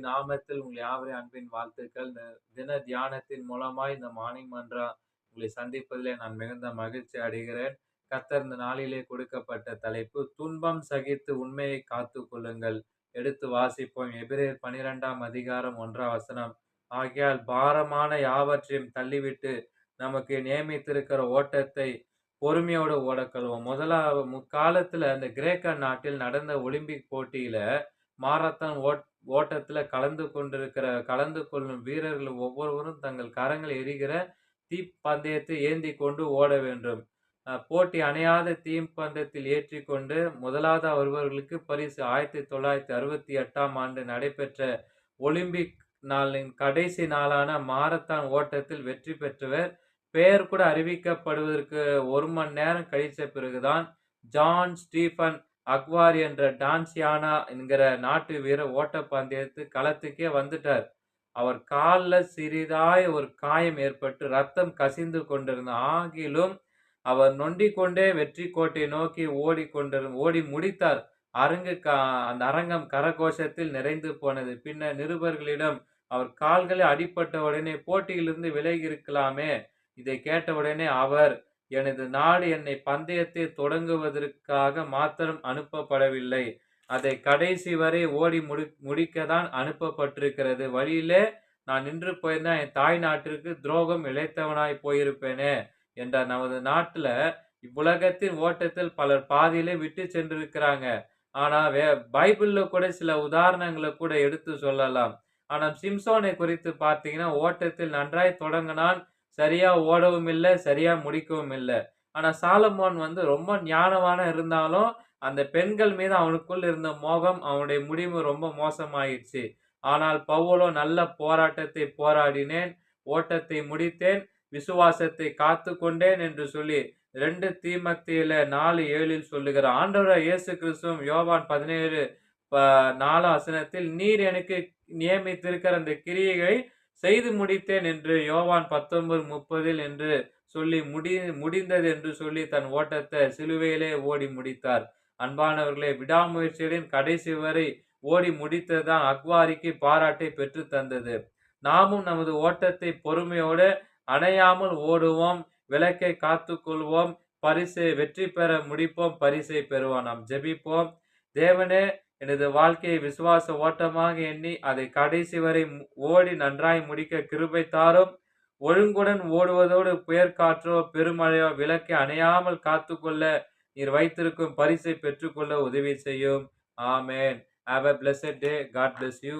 நாமத்தில் உங்களை யாவரையும் அன்பின் வாழ்த்துக்கள். இந்த தின தியானத்தின் மூலமாய் இந்த மார்னிங் மன்றம் உங்களை சந்திப்பதிலே நான் மிகுந்த மகிழ்ச்சி அடைகிறேன். கர்த்தர் இந்த நாளிலே கொடுக்கப்பட்ட தலைப்பு, துன்பம் சகித்து உண்மையை காத்துக் கொள்ளுங்கள். எடுத்து வாசிப்போம். எபிரேயர் 12ஆம் அதிகாரம் 1ஆம் வசனம். ஆகையால் பாரமான யாவற்றையும் தள்ளிவிட்டு நமக்கு நியமித்திருக்கிற ஓட்டத்தை பொறுமையோடு ஓடக்கழுவோம். முற்காலத்துல இந்த கிரேக்க நாட்டில் நடந்த ஒலிம்பிக் போட்டியில மாரத்தான் ஓட்டத்துல கலந்து கொள்ளும் வீரர்கள் ஒவ்வொருவரும் தங்கள் கரங்கள் எரிகிற தீப்பந்தயத்தை ஏந்தி கொண்டு ஓட வேண்டும். போட்டி அணையாத தீப்பந்தத்தில் ஏற்றிக்கொண்டு முதலாவது வருபவர்களுக்கு பரிசு. 1968ஆம் ஆண்டு நடைபெற்ற ஒலிம்பிக் நாளின் கடைசி நாளான மாரத்தான் ஓட்டத்தில் வெற்றி பெற்றவர் பெயர் கூட அறிவிக்கப்படுவதற்கு 1 மணி நேரம் கழிச்ச பிறகுதான் ஜான் ஸ்டீபன் அக்வாரி என்ற டான்சியானா என்கிற நாட்டு வீரர் ஓட்டப்பந்தயத்து களத்துக்கே வந்துட்டார். அவர் கால்ல சிறிதாய் ஒரு காயம் ஏற்பட்டு ரத்தம் கசிந்து கொண்டிருந்த ஆகிலும் அவர் நொண்டிக் கொண்டே வெற்றி கோட்டை நோக்கி ஓடி முடித்தார். அந்த அரங்கம் கரகோஷத்தில் நிறைந்து போனது. பின்னர் நிருபர்களிடம் அவர் கால்களில் அடிபட்ட உடனே போட்டியிலிருந்து விலகி இருக்கலாமே. இதை கேட்ட உடனே அவர், எனது நாடு என்னை பந்தயத்தை தொடங்குவதற்காக மாத்திரம் அனுப்பப்படவில்லை, அதை கடைசி வரை ஓடி முடிக்கத்தான் அனுப்பப்பட்டிருக்கிறது. வழியிலே நான் நின்று போயிருந்தா என் தாய் நாட்டிற்கு துரோகம் இழைத்தவனாய் போயிருப்பேனே என்றார். நமது நாட்டுல இவ்வுலகத்தின் ஓட்டத்தில் பலர் பாதியிலே விட்டு சென்றிருக்கிறாங்க. ஆனா பைபிள்ல கூட சில உதாரணங்களை கூட எடுத்து சொல்லலாம். ஆனால் சிம்சோனை குறித்து பார்த்தீங்கன்னா, ஓட்டத்தில் நன்றாய் தொடங்கினான், சரியா ஓடவும் இல்லை, சரியா முடிக்கவும் இல்லை. ஆனா சாலமோன் ரொம்ப ஞானவானா இருந்தாலும் அந்த பெண்கள் மீது அவனுக்குள் இருந்த மோகம் அவனுடைய முடிவு ரொம்ப மோசமாயிடுச்சு. ஆனால் பவுலோ நல்ல போராட்டத்தை போராடினேன், ஓட்டத்தை முடித்தேன், விசுவாசத்தை காத்து கொண்டேன் என்று சொல்லி 2 தீமோத்தேயுல 4:7 சொல்லுகிறார். ஆண்டவராகிய இயேசு கிறிஸ்துவும் யோவான் 17:4 வசனத்தில், நீர் எனக்கு நியமித்திருக்கிற அந்த கிரியையை செய்து முடித்தேன் என்று யோவான் 19:30 என்று சொல்லி முடிந்தது என்று சொல்லி தன் ஓட்டத்தை சிலுவையிலே ஓடி முடித்தார். அன்பானவர்களே, விடாமுயற்சியுடன் கடைசி வரை ஓடி முடித்ததுதான் அக்வாரிக்கு பாராட்டை பெற்று தந்தது. நாமும் நமது ஓட்டத்தை பொறுமையோடு அணையாமல் ஓடுவோம், விலக்கை காத்துக்கொள்வோம், வெற்றி பெற முடிப்போம், பரிசை பெறுவோம். நாம் ஜெபிப்போம். தேவனே, எனது வாழ்க்கையை விசுவாச ஓட்டமாக எண்ணி அதை கடைசி வரை ஓடி நன்றாய் முடிக்க கிருபை தாரும். ஒழுங்குடன் ஓடுவதோடு புயற்காற்றோ பெருமழையோ விலக்கை அணையாமல் காத்துக்கொள்ள நீர் வைத்திருக்கும் பரிசை பெற்றுக்கொள்ள உதவி செய்யும். ஆமென். Have a blessed day. God bless you.